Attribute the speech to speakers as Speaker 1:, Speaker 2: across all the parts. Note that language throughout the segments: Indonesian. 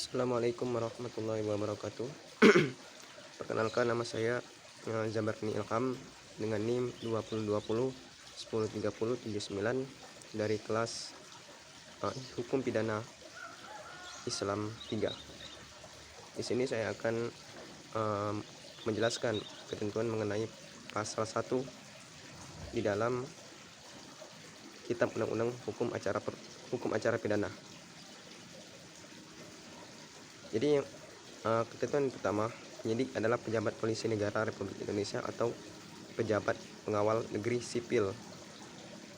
Speaker 1: Assalamualaikum warahmatullahi wabarakatuh. Perkenalkan, nama saya Zabarni Ilham dengan NIM 2020 1030 79 dari kelas Hukum Pidana Islam 3. Di sini saya akan menjelaskan ketentuan mengenai pasal 1 di dalam Kitab Undang-Undang Hukum Acara Pidana. Jadi ketentuan pertama, penyidik adalah pejabat polisi negara Republik Indonesia atau pejabat pengawal negeri sipil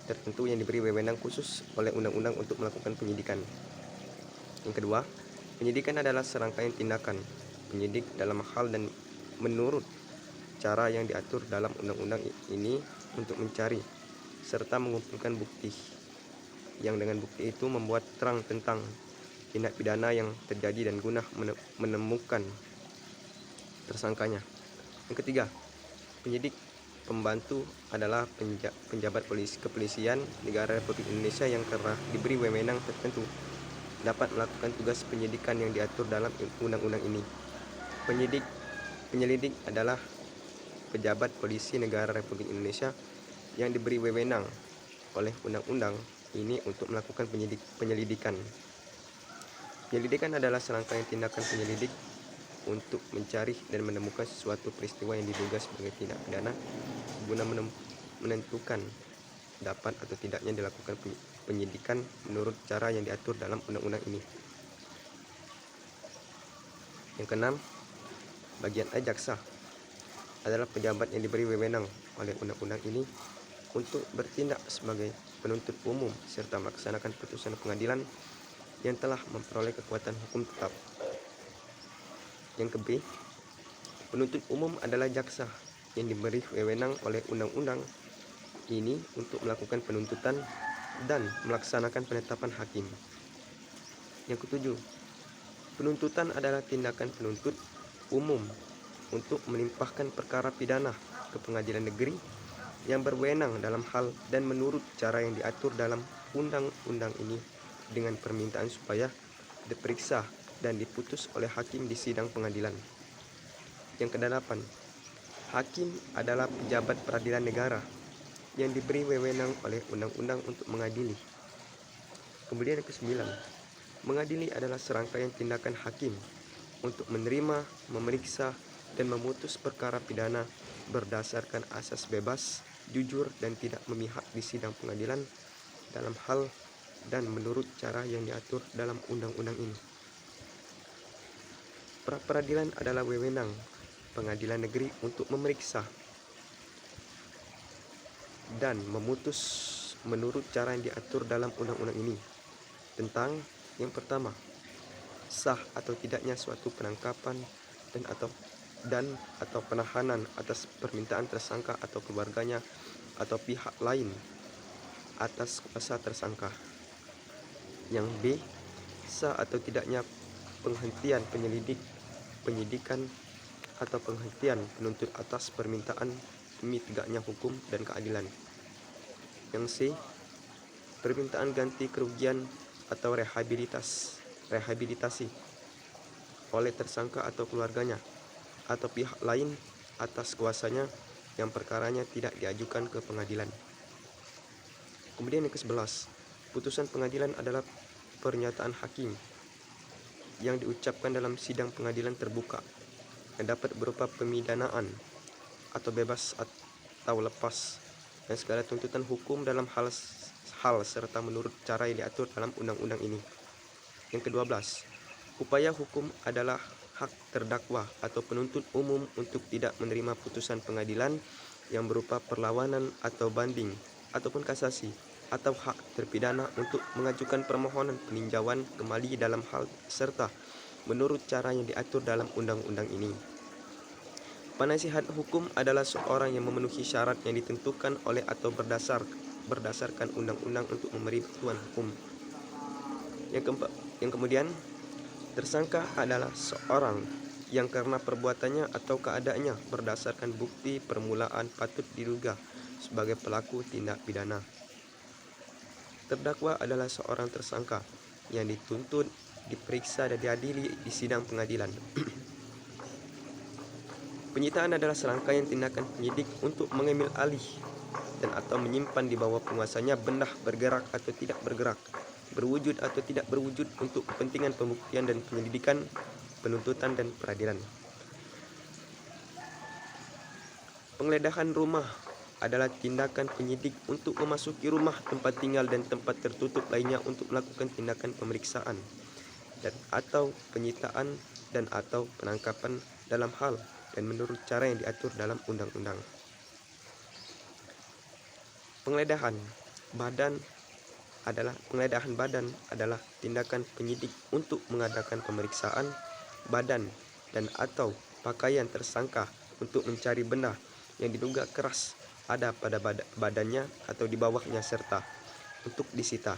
Speaker 1: tertentu yang diberi wewenang khusus oleh undang-undang untuk melakukan penyidikan. Yang kedua, penyidikan adalah serangkaian tindakan penyidik dalam hal dan menurut cara yang diatur dalam undang-undang ini untuk mencari serta mengumpulkan bukti yang dengan bukti itu membuat terang tentang tindak pidana yang terjadi dan guna menemukan tersangkanya. Yang ketiga, penyidik pembantu adalah penjabat kepolisian negara Republik Indonesia yang karena diberi wewenang tertentu dapat melakukan tugas penyidikan yang diatur dalam undang-undang ini. Penyelidik adalah pejabat polisi negara Republik Indonesia yang diberi wewenang oleh undang-undang ini untuk melakukan penyelidikan. Penyelidikan adalah serangkaian tindakan penyelidik untuk mencari dan menemukan sesuatu peristiwa yang diduga sebagai tindak pidana guna menentukan dapat atau tidaknya dilakukan penyidikan menurut cara yang diatur dalam undang-undang ini. Yang keenam, bagian A, jaksa adalah pejabat yang diberi wewenang oleh undang-undang ini untuk bertindak sebagai penuntut umum serta melaksanakan putusan pengadilan yang telah memperoleh kekuatan hukum tetap. Yang ke-B, penuntut umum adalah jaksa yang diberi wewenang oleh undang-undang ini untuk melakukan penuntutan dan melaksanakan penetapan hakim. Yang ke-7, penuntutan adalah tindakan penuntut umum untuk melimpahkan perkara pidana ke pengadilan negeri yang berwenang dalam hal dan menurut cara yang diatur dalam undang-undang ini dengan permintaan supaya diperiksa dan diputus oleh hakim di sidang pengadilan. Yang ke-8, hakim adalah pejabat peradilan negara yang diberi wewenang oleh undang-undang untuk mengadili. Kemudian yang ke-9, mengadili adalah serangkaian tindakan hakim untuk menerima, memeriksa, dan memutus perkara pidana berdasarkan asas bebas, jujur, dan tidak memihak di sidang pengadilan dalam hal dan menurut cara yang diatur dalam undang-undang ini. Pra-peradilan adalah wewenang pengadilan negeri untuk memeriksa dan memutus menurut cara yang diatur dalam undang-undang ini tentang yang pertama, sah atau tidaknya suatu penangkapan dan atau penahanan atas permintaan tersangka atau keluarganya atau pihak lain atas kuasa tersangka. Yang B, sah atau tidaknya penghentian penyidikan atau penghentian penuntut atas permintaan demi tegaknya hukum dan keadilan. Yang C, permintaan ganti kerugian atau rehabilitasi oleh tersangka atau keluarganya atau pihak lain atas kuasanya yang perkaranya tidak diajukan ke pengadilan. Kemudian yang ke-11, putusan pengadilan adalah pernyataan hakim yang diucapkan dalam sidang pengadilan terbuka yang dapat berupa pemidanaan atau bebas atau lepas dan segala tuntutan hukum dalam hal serta menurut cara yang diatur dalam undang-undang ini. Yang ke-12, upaya hukum adalah hak terdakwa atau penuntut umum untuk tidak menerima putusan pengadilan yang berupa perlawanan atau banding ataupun kasasi, atau hak terpidana untuk mengajukan permohonan peninjauan kembali dalam hal serta menurut cara yang diatur dalam undang-undang ini. Penasihat hukum adalah seorang yang memenuhi syarat yang ditentukan oleh atau berdasarkan undang-undang untuk memberi bantuan hukum. Yang kemudian, tersangka adalah seorang yang karena perbuatannya atau keadaannya berdasarkan bukti permulaan patut diduga sebagai pelaku tindak pidana. Terdakwa adalah seorang tersangka yang dituntut diperiksa dan diadili di sidang pengadilan. Penyitaan adalah serangkaian tindakan penyidik untuk mengambil alih dan atau menyimpan di bawah penguasanya benda bergerak atau tidak bergerak, berwujud atau tidak berwujud untuk kepentingan pembuktian dan penyelidikan, penuntutan dan peradilan. Penggeledahan rumah adalah tindakan penyidik untuk memasuki rumah, tempat tinggal dan tempat tertutup lainnya untuk melakukan tindakan pemeriksaan dan atau penyitaan dan atau penangkapan dalam hal dan menurut cara yang diatur dalam undang-undang. Penggeledahan badan adalah tindakan penyidik untuk mengadakan pemeriksaan badan dan atau pakaian tersangka untuk mencari benda yang diduga keras ada pada badannya atau di bawahnya serta untuk disita.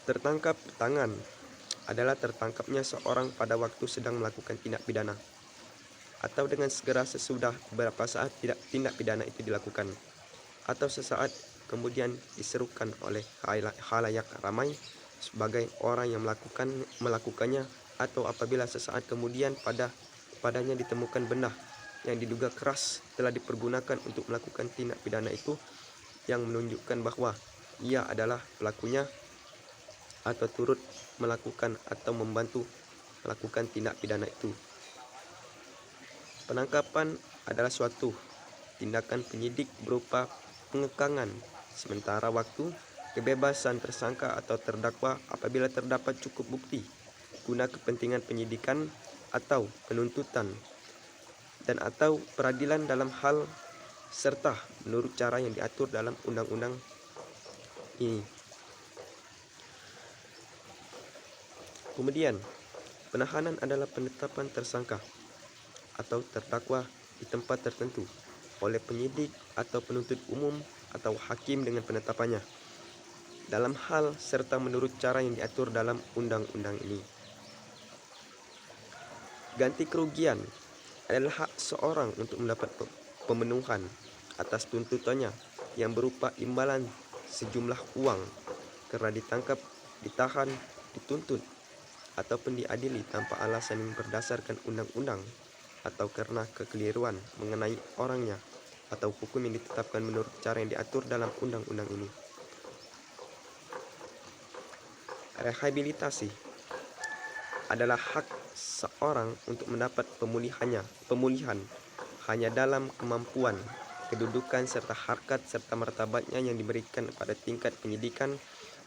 Speaker 1: Tertangkap tangan adalah tertangkapnya seorang pada waktu sedang melakukan tindak pidana atau dengan segera sesudah beberapa saat tindak pidana itu dilakukan atau sesaat kemudian diserukan oleh khalayak ramai sebagai orang yang melakukannya atau apabila sesaat kemudian padanya ditemukan benda yang diduga keras telah dipergunakan untuk melakukan tindak pidana itu yang menunjukkan bahwa ia adalah pelakunya atau turut melakukan atau membantu melakukan tindak pidana itu. Penangkapan adalah suatu tindakan penyidik berupa pengekangan sementara waktu kebebasan tersangka atau terdakwa apabila terdapat cukup bukti guna kepentingan penyidikan atau penuntutan dan atau peradilan dalam hal serta menurut cara yang diatur dalam undang-undang ini. Kemudian, penahanan adalah penetapan tersangka atau terdakwa di tempat tertentu oleh penyidik atau penuntut umum atau hakim dengan penetapannya dalam hal serta menurut cara yang diatur dalam undang-undang ini. Ganti kerugian adalah hak seorang untuk mendapat pemenuhan atas tuntutannya yang berupa imbalan sejumlah uang karena ditangkap, ditahan, dituntut ataupun diadili tanpa alasan yang berdasarkan undang-undang atau karena kekeliruan mengenai orangnya atau hukum yang ditetapkan menurut cara yang diatur dalam undang-undang ini. Rehabilitasi adalah hak seorang untuk mendapat pemulihan hanya dalam kemampuan, kedudukan serta harkat serta martabatnya yang diberikan pada tingkat penyidikan,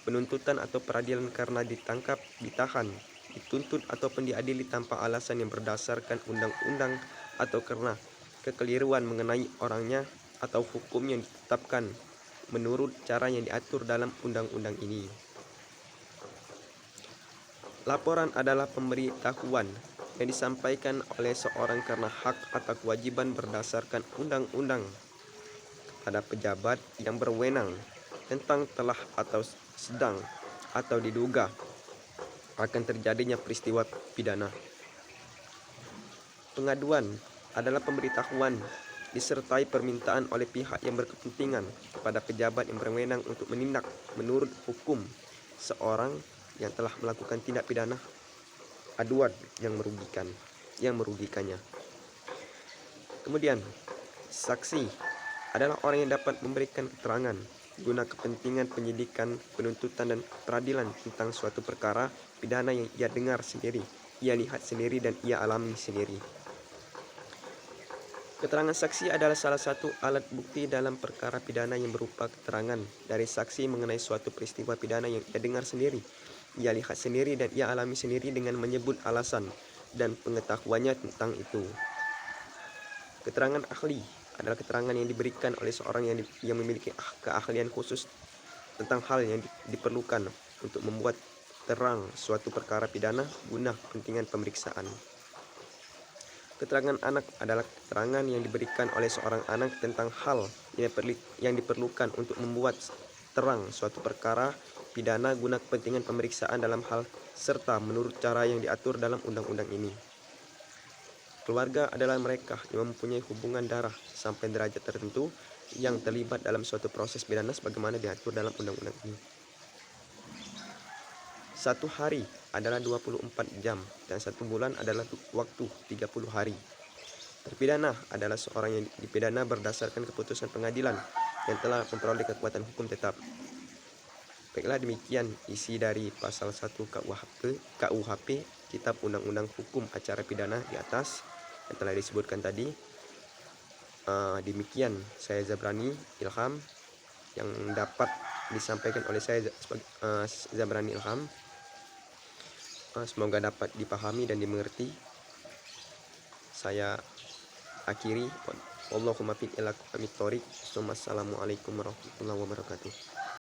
Speaker 1: penuntutan atau peradilan karena ditangkap, ditahan, dituntut ataupun diadili tanpa alasan yang berdasarkan undang-undang atau karena kekeliruan mengenai orangnya atau hukum yang ditetapkan menurut cara yang diatur dalam undang-undang ini. Laporan adalah pemberitahuan yang disampaikan oleh seorang karena hak atau kewajiban berdasarkan undang-undang kepada pejabat yang berwenang tentang telah atau sedang atau diduga akan terjadinya peristiwa pidana. Pengaduan adalah pemberitahuan disertai permintaan oleh pihak yang berkepentingan kepada pejabat yang berwenang untuk menindak menurut hukum seorang yang telah melakukan tindak pidana aduan yang merugikannya. Kemudian, saksi adalah orang yang dapat memberikan keterangan guna kepentingan penyidikan, penuntutan dan peradilan tentang suatu perkara pidana yang ia dengar sendiri, ia lihat sendiri dan ia alami sendiri. Keterangan saksi adalah salah satu alat bukti dalam perkara pidana yang berupa keterangan dari saksi mengenai suatu peristiwa pidana yang ia dengar sendiri, ia lihat sendiri dan ia alami sendiri dengan menyebut alasan dan pengetahuannya tentang itu. Keterangan ahli adalah keterangan yang diberikan oleh seorang yang memiliki keahlian khusus tentang hal yang diperlukan untuk membuat terang suatu perkara pidana guna kepentingan pemeriksaan. Keterangan anak adalah keterangan yang diberikan oleh seorang anak tentang hal yang diperlukan untuk membuat terang suatu perkara pidana guna kepentingan pemeriksaan dalam hal serta menurut cara yang diatur dalam undang-undang ini. Keluarga adalah mereka yang mempunyai hubungan darah sampai derajat tertentu yang terlibat dalam suatu proses pidana sebagaimana diatur dalam undang-undang ini. Satu hari adalah 24 jam dan satu bulan adalah waktu 30 hari. Terpidana adalah seorang yang dipidana berdasarkan keputusan pengadilan yang telah memperoleh kekuatan hukum tetap. Baiklah, demikian isi dari pasal 1 KUHP, Kitab Undang-Undang Hukum Acara Pidana di atas yang telah disebutkan tadi. Demikian saya Zabrani Ilham yang dapat disampaikan oleh saya Zabrani Ilham. Semoga dapat dipahami dan dimengerti. Saya akhiri. Wallahumma fiq ila aqwamit thoriq. Wassalamualaikum warahmatullahi wabarakatuh.